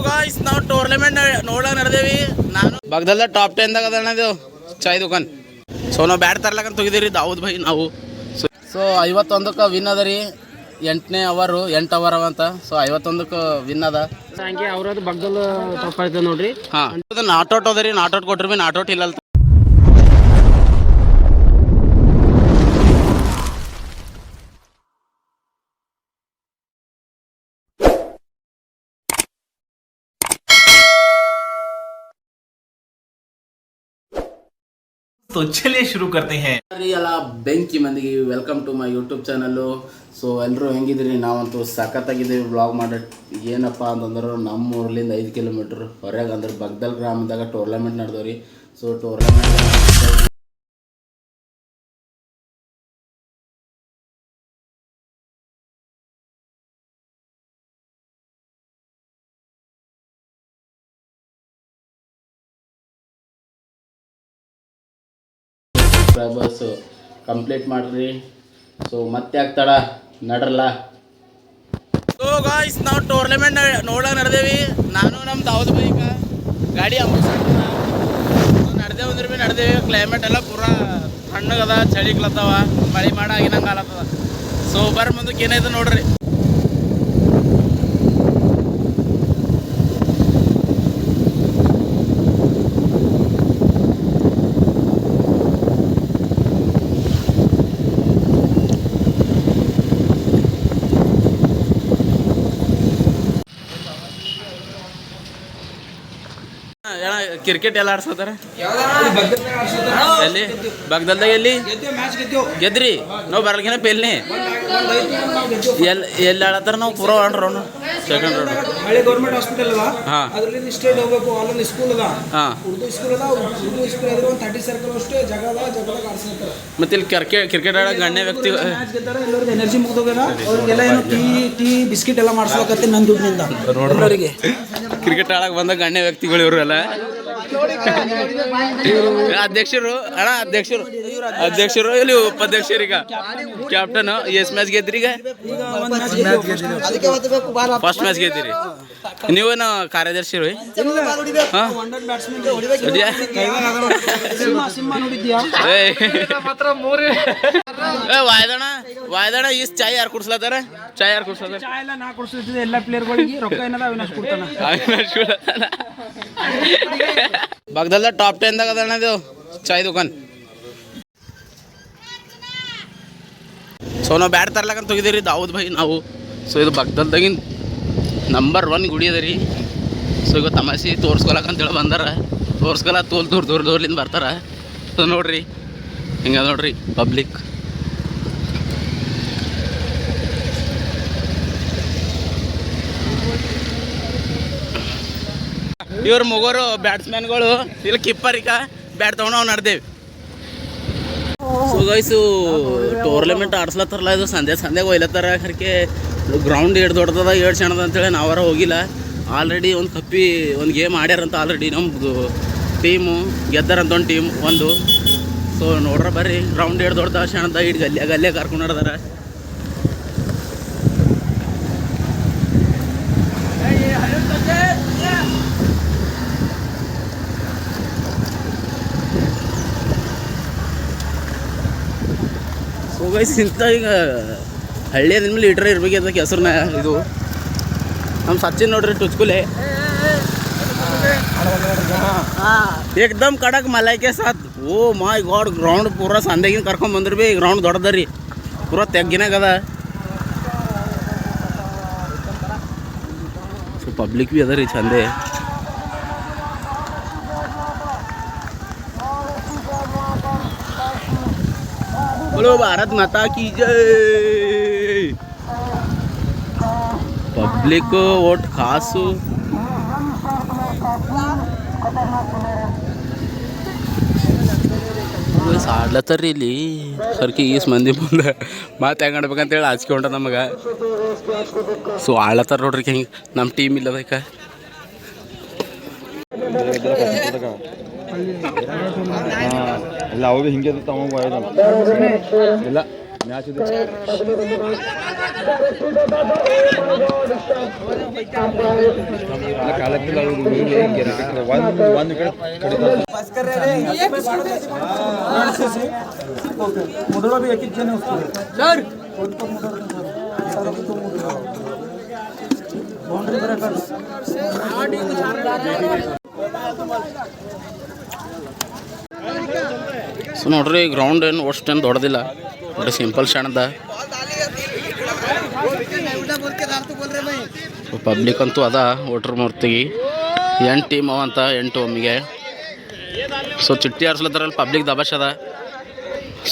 Guys ನಾವು tournament ನೋಡಕ್ ನಡೆದೇವಿ. ನಾನು ಬಗ್ದಲ್ಲ ಟಾಪ್ 10 ದಾಗ ಅದಣ್ಣ ಇದು ಚಾಯ್ ದುಕಾನ್. ಸೊ ನಾವು ಬ್ಯಾಟ್ ತರ್ಲಕ್ಕಂತ ಹೋಗಿದ್ದೀರಿ ದಾವೂದ್ ಭಾಯಿ ನಾವು. ಸೊ 51ಕ್ಕೆ ವಿನ್ ಅದ ರೀ. 8ನೇ ಅವರು 8 ಅವರ್ ಅವ ಅಂತ. ಸೊ 51ಕ್ಕೆ ವಿನ್ ಅದ. ಹಂಗೆ ಅವ್ರದ್ದು ಬಗ್ದಲ್ ಟಾಪ್ ಆಯ್ತು ನೋಡ್ರಿ. ಹಾಂ ನಾಟ್ಔಟ್ ಅದ ರೀ. ನಾಟ್ಔಟ್ ಕೊಟ್ರಿ ಬಿ ನಾಟ್ಔಟ್ ಇಲ್ಲ. तो चलिए शुरू करते हैं. ಎಲ್ಲ ಬೆಂಕಿ ಮಂದಿಗೆ welcome to my YouTube channel. So ಎಲ್ಲರೂ ಹೆಂಗಿದ್ರಿ? ನಾವಂತೂ ಸಖತ್ತಾಗಿದ್ದೀವಿ. ಬ್ಲಾಗ್ ಮಾಡಿ ಏನಪ್ಪ ಅಂತಂದ್ರೆ ನಮ್ಮ ಊರ್ಲಿಂದ 5 ಕಿಲೋಮೀಟ್ರ್ ಹೊರಗೆ ಅಂದ್ರೆ ಬಗ್ದಲ್ ಗ್ರಾಮದಾಗ ಟೂರ್ನಮೆಂಟ್ ನಡೆದವ್ರಿ. ಸೊ ಟೂರ್ನಮೆಂಟ್ ಸಬ್ಸ್ಕ್ರೈಬರ್ಸ್ ಕಂಪ್ಲೀಟ್ ಮಾಡ್ರಿ. ಸೊ ಮತ್ತೆ ಆಗ್ತಾಳ ನಡ್ರಲ್ಲ. ಸೊ ಗಾಯ್ಸ್ ನಾವು ಟೂರ್ನಮೆಂಟ್ ನೋಡಕ್ ನಡೆದೇವಿ. ನಾನು ನಮ್ಮ ದಾವೂದ್ ಬೈಕ ಗಾಡಿ ನಡೆದೇವು ಅಂದ್ರೆ ಭೀ ನಡೆದೇವಿ. ಕ್ಲೈಮೇಟ್ ಎಲ್ಲ ಪೂರಾ ತಣ್ಣಗದ, ಚಳಿಗ್ಲತ್ತವ, ಮಳೆ ಮಾಡ ಆಗಿನಂಗೆ ಆಲತ್ತದ. ಸೊ ಬರ್ ಮುಂದಕ್ಕೆ ಏನಾಯ್ತು ನೋಡ್ರಿ. ಕ್ರಿಕೆಟ್ ಎಲ್ಲ ಆಡ್ಸೋತಾರ ಎಲ್ಲಿ ಬಗ್ದಲ್ದಾಗ? ಎಲ್ಲಿ ಗೆದ್ರಿ? ನಾವು ಬರಲ್ಕಿನ ಪೇಲ್ನಿ ಎಲ್ಲಿ ಆಡತ್ತಾರ? ನಾವು ಪೂರ 1 ರೌಂಡ್ ಸೆಕೆಂಡ್ ರೌಂಡ್. ಹಳೆ ಗೌರ್ಮೆಂಟ್ ಹಾಸ್ಪಿಟಲ್ ಅದ, ಅದರಲ್ಲಿ ಸ್ಟೇಟ್ ಹೋಗ್ಬೇಕು. ಅಲ್ಲೊಂದು ಸ್ಕೂಲ್ ಅದ, ಉರ್ದು ಸ್ಕೂಲ್ ಅದ. ಉರ್ದು ಸ್ಕೂಲ್ ಅದ್ರ ಒಂದು 30 ಸರ್ಕಲ್ ಅಷ್ಟೇ ಜಾಗ ಅದ. ಜಾಗದಾಗ ಆಡ್ಸ್ತಾರೆ. ಮತ್ತೆ ಇಲ್ಲಿ ಕ್ರಿಕೆಟ್ ಆಡೋ ಗಣ್ಯ ವ್ಯಕ್ತಿ ಎಲ್ಲರಿಗೂ ಎನರ್ಜಿ ಮುಗ್ದೋಗ್ಯದ. ಅವ್ರಿಗೆಲ್ಲ ಏನು ಟೀ ಬಿಸ್ಕಿಟ್ ಎಲ್ಲ ಮಾಡ್ಸ್ಬೇಕತ್ತೆ ನನ್ನ ದುಡ್ಡಿನಿಂದ. ಎಲ್ಲರಿಗೆ ಕ್ರಿಕೆಟ್ ಆಡಕ್ ಬಂದ ಗಣ್ಯ ವ್ಯಕ್ತಿಗಳು ಇವರು ಎಲ್ಲ. ಅಧ್ಯಕ್ಷರು ಅಣ್ಣ, ಅಧ್ಯಕ್ಷರು ಇಲ್ಲಿ ಉಪಾಧ್ಯಕ್ಷರೀಗ ಕ್ಯಾಪ್ಟನ್. ಎಸ್ ಮ್ಯಾಚ್ ಗೆದ್ರೀಗ? ಫಸ್ಟ್ ಮ್ಯಾಚ್ ಗೆದ್ದಿರಿ. ನೀವೇನು ಕಾರ್ಯದರ್ಶಿ ರೀ? ವಾಯ್ದಣ ಈ ಚಾಯ್ ಯಾರು ಕುಡ್ಸ್ಲತ್ತಾರ? ಚಾಯ್ ಯಾರು ಕುಡ್ಸ್ಲತ್ತಾರ? ಚಾಯ್ ಎಲ್ಲ ನಾ ಕುಡಿಸ್ತಿದ್ದೆ. ಎಲ್ಲ ಪ್ಲೇಯರ್ಗಳಿಗೆ ರೊಕ್ಕ ಏನದ ಅವಿನಾಶ್ ಕೊಡ್ತಾನ. ಬಗ್ದಲ್ಲ ಟಾಪ್ 10 ದಾಗ ಅದಣ್ಣ ಇದು ಚಾಯ್ ದುಕಾನ್. ಸೊ ನಾವು ಬ್ಯಾಟ್ ತರ್ಲಕ್ಕಂತ ಹೋಗಿದ್ದೀರಿ ದಾವೂದ್ ಭಾಯಿ ನಾವು. ಸೊ ಇದು ಬಗ್ದಲ್ದಾಗಿನ ನಂಬರ್ 1 ಗುಡಿ ಅದ ರೀ. ಸೊ ಈಗ ತಮಾಷೆ ತೋರ್ಸ್ಕೊಳಕಂತೇಳಿ ಬಂದಾರ. ತೋರ್ಸ್ಕೊಳ ದೂರಲಿಂದ ಬರ್ತಾರ. ಸೊ ನೋಡ್ರಿ ಹಿಂಗೆ ನೋಡ್ರಿ ಪಬ್ಲಿಕ್. ಇವ್ರ ಮುಗೋರು ಬ್ಯಾಟ್ಸ್ಮನ್ಗಳು ಇಲ್ಲಿ ಕೀಪರ್ ಈಗ ಬ್ಯಾಟ್ ತೊಗೊಂಡು ನಾವು ನಡೆದೇವಿ. ಸೊ ಗೈಸು ಟೂರ್ನಮೆಂಟ್ ಆಡ್ಸ್ಲತ್ತಾರಲ್ಲ, ಇದು ಸಂಧ್ಯಾಗ ಒಯ್ಲತ್ತಾರ. ಖರ್ಕೆ ಗ್ರೌಂಡ್ 2 ದೊಡ್ಡದ 2 ಸಣ್ಣದ ಅಂತೇಳಿ ನಾವಾರ ಹೋಗಿಲ್ಲ. ಆಲ್ರೆಡಿ ಒಂದು ಗೇಮ್ ಆಡ್ಯಾರಂತ. ಆಲ್ರೆಡಿ ನಮ್ಮದು ಟೀಮು ಗೆದ್ದಾರಂತ ಒಂದು ಟೀಮ್ ಒಂದು. ಸೊ ನೋಡ್ರ ಬರ್ರಿ, ಗ್ರೌಂಡ್ 2 ದೊಡ್ಡದ ಸಣ್ಣದ ಇಟ್ಟು ಗಲ್ಲೆ ಕರ್ಕೊಂಡು ನಡೆದಾರ. ಸೊ ಗೈಸ್ ಇಂಥ ಈಗ ಹಳ್ಳಿಯ ಮೇಲೆ ಲೀಟ್ರ್ ಇರ್ಬೇಕು ಅದಕ್ಕೆ ಹೆಸ್ರನ್ನ. ಇದು ನಮ್ಮ ಸಚಿನ್ ನೋಡ್ರಿ ಟುಚ್ಕುಲೆ ಏಕ್ದಮ್ ಕಡಕ್ ಮಲೈಕೆ ಸಾತ್. ಓ ಮೈ ಗಾಡ್, ಗ್ರೌಂಡ್ ಪೂರಾ ಸಂದೇಗಿನ ಕರ್ಕೊಂಡ್ ಬಂದ್ರಿ ಬಿ. ಗ್ರೌಂಡ್ ದೊಡ್ಡದ ರೀ, ಪೂರಾ ತೆಗ್ಗಿನಾಗದ. ಸೊ ಪಬ್ಲಿಕ್ ಬಿ ಅದ ರೀ ಚಂದೆ. बोलो भारत माता की जय. पब्लिक वोट खास ಆಡ್ಲತ್ತಾರ್ರಿ ಇಲ್ಲಿ. ಸರ್ಕಿ ಈಸ್ ಮಂದಿ ಮುಂದೆ ಮಾತು ಹೆಂಗೆ ಆಡ್ಬೇಕಂತೇಳಿ ಆಚಿಕೆ ಹೊಂಟ ನಮಗೆ. ಸೊ ಆಡ್ಲತ್ತಾರ ನೋಡ್ರಿ ಹೆಂಗೆ. ನಮ್ಮ ಟೀಮ್ ಇಲ್ಲದಕ್ಕ ಇಲ್ಲ ಅವಾಗ ಹಿಂಗೆ ಇಲ್ಲ मुदड़ा भी एक एक जने उसको सर बाउंड्री ब्रेकर ಸೊ ನೋಡ್ರಿ ಗ್ರೌಂಡ್ ಏನು ಅಷ್ಟೇನು ದೊಡ್ಡದಿಲ್ಲ ಬರೀ ಸಿಂಪಲ್ ಶಾಣದ. ಸೊ ಪಬ್ಲಿಕ್ ಅಂತೂ ಅದ ಓಟ್ರ್ ಮೂರ್ತಿಗೆ 8 ಟೀಮ್ ಅವಂತ 8 ಒಮ್ಮಿಗೆ. ಸೊ ಚಿಟ್ಟಿ ಆರಿಸ್ಲತ್ತಾರಲ್ಲಿ ಪಬ್ಲಿಕ್ ದಬಾಶ್ ಅದ.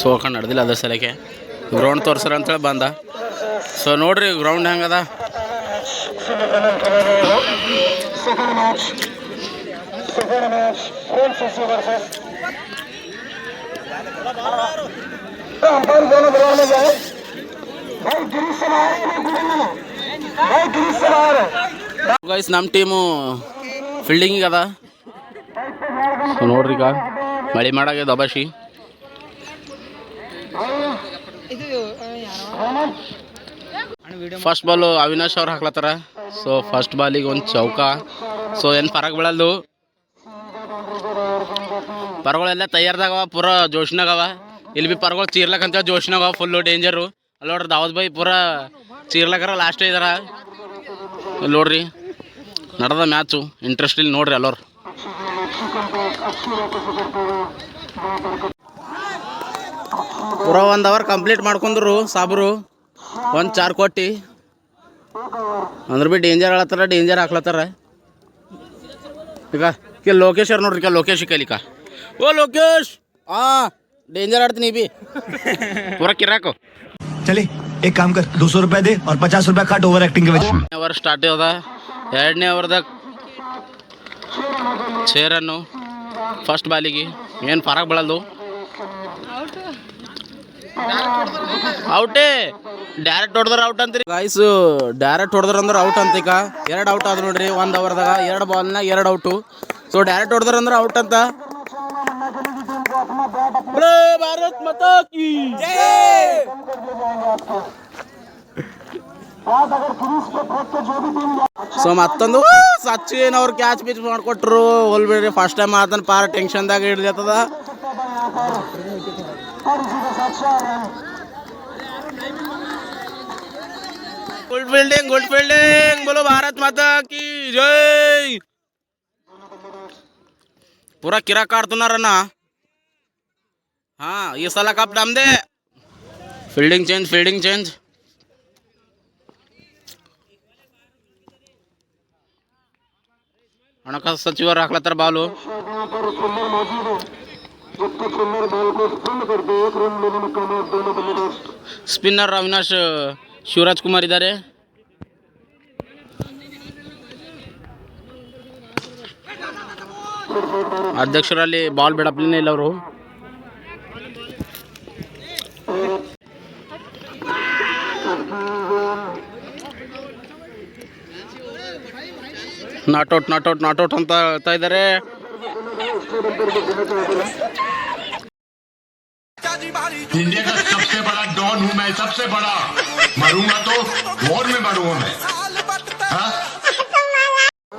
ಸೊ ಹಾಕೊಂಡು ನಡೆದಿಲ್ಲ ಅದ್ರ ಸಲಕ್ಕೆ ಗ್ರೌಂಡ್ ತೋರ್ಸ್ರ ಅಂತೇಳಿ ಬಂದ. ಸೊ ನೋಡ್ರಿ ಗ್ರೌಂಡ್ ಹೆಂಗದ. ಗೈಸ್ ನಮ್ಮ ಟೀಮು ಫೀಲ್ಡಿಂಗಿಗೆ ಅದ. ಸೊ ನೋಡ್ರಿ ಈಗ ಮಳೆ ಮಾಡಾಗ ದಬಾಶಿ. ಫಸ್ಟ್ ಬಾಲು ಅವಿನಾಶ್ ಅವ್ರು ಹಾಕ್ಲತ್ತಾರ. ಸೊ ಫಸ್ಟ್ ಬಾಲಿಗೆ ಒಂದು ಚೌಕ. ಸೊ ಏನು ಫರಕ್ ಬೀಳಲ್ದು. ಪರಗಳೆಲ್ಲ ತಯಾರ್ದಾಗವ ಪೂರ ಜೋಶ್ನಾಗವ. ಇಲ್ಲಿ ಭೀ ಪರಗಳು ಚೀರ್ಲಕ್ಕಂತ ಜೋಶ್ನಾಗವ ಫುಲ್ಲು ಡೇಂಜರು. ಅಲ್ಲಿ ನೋಡ್ರಿ ದಾವದ್ ಬೈ ಪೂರ ಚೀರ್ಲಕ್ಕರ ಲಾಸ್ಟ್ ಇದಾರ. ಇಲ್ಲಿ ನೋಡ್ರಿ ನಡೆದ ಮ್ಯಾಚು ಇಂಟ್ರೆಸ್ಟ್ ಇಲ್ಲಿ ನೋಡ್ರಿ ಅಲ್ಲೋರು. ಪೂರ 1 ಅವರ್ ಕಂಪ್ಲೀಟ್ ಮಾಡ್ಕೊಂಡ್ರು ಸಾಬ್ರು. 1 4 ಕೊಟ್ಟು ಅಂದ್ರೆ ಭೀ ಡೇಂಜರ್ ಆಳತ್ತಾರ, ಡೇಂಜರ್ ಹಾಕ್ಲತ್ತಾರ. ಈಗ ಲೋಕೇಶ್ ಅವ್ರು ನೋಡ್ರಿ ಲೋಕೇಶ್ ಕಲಿಕ. ಓ ಲೋಕೇಶ್ डेंजर आड़ती भी पूरा किराको चले एक काम कर 200 रुपए दे और 50 रुपए काट ओवर एक्टिंग के वजह ओवर स्टार्ट होता 2ನೇ ಓವರ್ದಾಗ 6 ರನ್ನು ಫಸ್ಟ್ ಬಾಲಿಗೆ ಏನು ಫರಕ್ ಬೀಳಲ್ದು. ಔಟೇ ಡೈರೆಕ್ಟ್ ಹೊಡೆದ್ರೆ ಔಟ್ ಅಂತೀರಿ ಗಾಯ್ಸ್. ಡೈರೆಕ್ಟ್ ಹೊಡೆದ್ರೆ ಅಂದ್ರೆ ಔಟ್ ಅಂತ. ಈಗ 2 ಔಟ್ ಆದ್ರು ನೋಡ್ರಿ 1 ಓವರ್ದಾಗ 2 ಬಾಲ್ನಾಗ 2 ಔಟು. ಸೊ ಡೈರೆಕ್ಟ್ ಹೊಡೆದ್ರೆ ಅಂದ್ರೆ ಔಟ್ ಅಂತ. ಭಾರತ್ ಮಾತಾ ಕಿ ಜೈ. ಸೊ ಮತ್ತೊಂದು ಸಚಿನ್ ಅವ್ರು ಕ್ಯಾಚ್ ಪಿಚ್ ಮಾಡಿಕೊಟ್ರು. ಹೋಲ್ಬಿಡ್ರಿ ಫಸ್ಟ್ ಟೈಮ್ ಆತನ ಪಾರ ಟೆನ್ಷನ್ದಾಗ ಹಿಡಿದದ. गुड फील्डिंग बोलो भारत माता की जय. पूरा किरा काढतुणार ना. हाँ ये साला कप डाम दे. फील्डिंग चेंज ಹಣಕಾಸು ಸಚಿವರು ಹಾಕ್ಲತ್ತಾರ ಬಾಲು. ಸ್ಪಿನ್ನರ್ ಅವಿನಾಶ್ ಶಿವರಾಜ್ ಕುಮಾರ್ ಇದ್ದಾರೆ. ಅಧ್ಯಕ್ಷರಲ್ಲಿ ಬಾಲ್ ಬಿಡಪ್ಲೇ ಇಲ್ಲ ಅವರು. ನಾಟ್ ಔಟ್ ಅಂತ ಹೇಳ್ತಾ ಇದ್ದಾರೆ. इंडिया का सबसे बड़ा डॉन हूँ मैं, सबसे बड़ा. मरूंगा तो वॉर में मरूंगा मैं.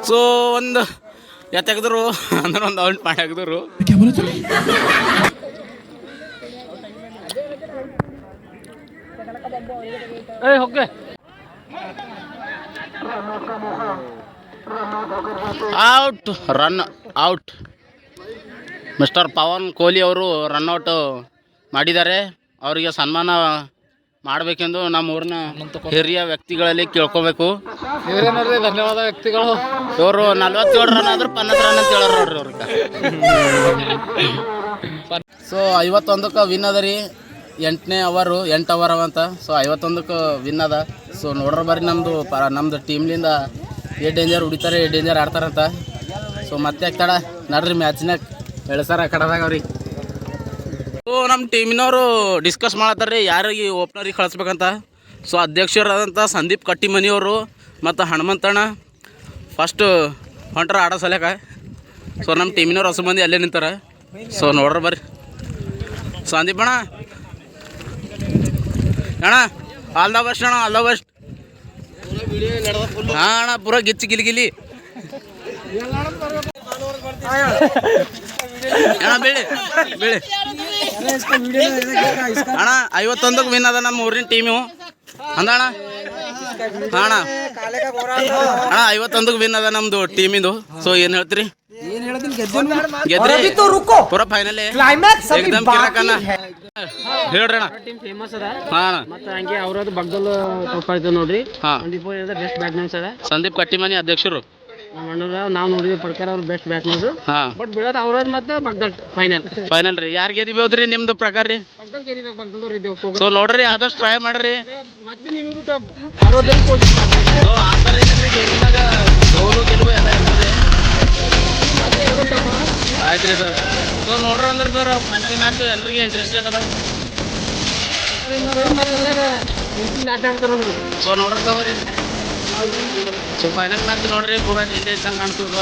ಸೊ ಒಂದು ತೆಗೆದ್ರು ಅಂದ್ರೆ ಒಂದು ಔಟ್ ಮಾಡಿ ಹಾಕಿದ್ರು. Run out. Mister Pavan Kohli ಅವರು ರನ್ಔಟ್ ಮಾಡಿದ್ದಾರೆ. ಅವರಿಗೆ ಸನ್ಮಾನ ಮಾಡಬೇಕೆಂದು ನಮ್ಮ ಊರಿನ ಹಿರಿಯ ವ್ಯಕ್ತಿಗಳಲ್ಲಿ ಕೇಳ್ಕೋಬೇಕು. ಧನ್ಯವಾದ ವ್ಯಕ್ತಿಗಳು. ಇವರು 47 ರನ್ ಆದ್ರೆ 50 ರನ್ ಅಂತ ಹೇಳೋರು ನೋಡ್ರಿ ಅವ್ರಿಗೆ. ಸೊ 51ಕ್ಕೆ ವಿನ್ ಅದ ರೀ. 8ನೇ ಓವರು 8 ಓವರ್ ಅವಂತ. ಸೊ 51ಕ್ಕೆ ವಿನ್ ಅದ. ಸೊ ನೋಡ್ರ ಬರ್ರಿ ನಮ್ಮದು ಟೀಮ್ಲಿಂದ ಡೇಂಜರ್ ಹೊಡಿತಾರೆ, ಡೇಂಜರ್ ಆಡ್ತಾರಂತ. ಸೊ ಮತ್ತೆ ಆಗ್ತಾಡ ನಡ್ರಿ ಮ್ಯಾಚ್ನಾಗ ಎಳ್ಸಾರ ಕಡದಾಗ ಅವ್ರಿಗೆ. ಸೊ ನಮ್ಮ ಟೀಮಿನವರು ಡಿಸ್ಕಸ್ ಮಾಡತ್ತಾರ್ರಿ ಯಾರಿಗೆ ಓಪನರಿಗೆ ಕಳಿಸ್ಬೇಕಂತ. ಸೊ ಅಧ್ಯಕ್ಷರಾದಂಥ ಸಂದೀಪ್ ಕಟ್ಟಿಮನಿಯವರು ಮತ್ತು ಹನುಮಂತಣ್ಣ ಫಸ್ಟ್ ಹೊಂಟ್ರ ಆಡೋ ಸಲಕ. ಸೊ ನಮ್ಮ ಟೀಮಿನವ್ರು ಹೊಸ ಮಂದಿ ಅಲ್ಲೇ ನಿಂತಾರೆ. ಸೊ ನೋಡ್ರಿ ಬರ್ರಿ ಸಂದೀಪ್ ಅಣ್ಣ ಅಣ್ಣ ಆಲ್ ದ ಬೆಸ್ಟ್ ಅಣ್ಣ, ಆಲ್ ದ ಬೆಸ್ಟ್. ಹಾಂ ಅಣ್ಣ, ಪೂರ ಗಿಚ್ಚಿ ಗಿಲಿ ಅಣ್ಣ. ಬೇಳೆ ಅಣ್ಣ 51ಕ್ಕೆ ವಿನ್ ಅದ ನಮ್ಮ ಊರಿನ ಟೀಮು ಅಂದ ಅಣ್ಣ. ಹಾಂ ಅಣ್ಣ 51ಕ್ಕೆ ವಿನ್ ಅದ ನಮ್ದು ಟೀಮಿಂದು. ಸೊ ಏನು ಹೇಳ್ತೀರಿ? ಗೆದ್ರಿ ಪೂರ ಫೈನಲ್ ಏಕದಮ್ ಕಿರಾಕನ ಹೇಳ್ರಿ ಅಣ್ಣ. ಟೀಮ್ ಫೇಮಸ್ ಅದ ಹಾಂ ಮತ್ತೆ ಹಂಗೆ ಅವ್ರದ್ದು ಬಗ್ಗಲ್ ತೋರ್ಸ್ತಾ ನೋಡಿ. ಹಾಂ, ಬೆಸ್ಟ್ ಬ್ಯಾಟ್ಮನ್ಸ್ ಅದ. ಸಂದೀಪ್ ಕಟ್ಟಿಮನಿ ಅಧ್ಯಕ್ಷರು ನಮ್ಮ ಅಣ್ಣವ್ರ ನಾವು ನೋಡಿದ್ವಿ ಪ್ರಕಾರ ಅವ್ರು ಬೆಸ್ಟ್ ಬ್ಯಾಟ್ಮನ್ಸ್. ಹಾಂ, ಬಟ್ ಬೀಳೋದು ಅವ್ರದ್ದು ಮತ್ತೆ ಬಗ್ಗಲ್ ಫೈನಲ್ ರೀ. ಯಾರು ಗೆದಿಬೋದ್ರಿ ನಿಮ್ದು ಪ್ರಕಾರ ರೀ? ಬಗ್ಗಲ್ದವ್ರು ಇದ್ದೇವೆ. ಸೊ ನೋಡ್ರಿ, ಆದಷ್ಟು ಟ್ರೈ ಮಾಡ್ರಿ. ಮತ್ತೆ ನೀವು ಆಯ್ತು ರೀ ಸರ್. ಸೊ ನೋಡ್ರಿ ಅಂದ್ರೆ ಸರ್ ಫೈನಲ್ ಮ್ಯಾಚ್ ಎಲ್ರಿಗೆ ಇಂಟ್ರೆಸ್ಟೆಡ್ ಅದ. ಸೊ ನೋಡ್ರಿ ತಗೋರಿ. ಸೊ ಫೈನಲ್ ಮ್ಯಾಚ್ ನೋಡ್ರಿ, ಪೂರ ಇಲ್ಲಿ ಇದ್ದಂಗೆ ಕಾಣ್ತದ.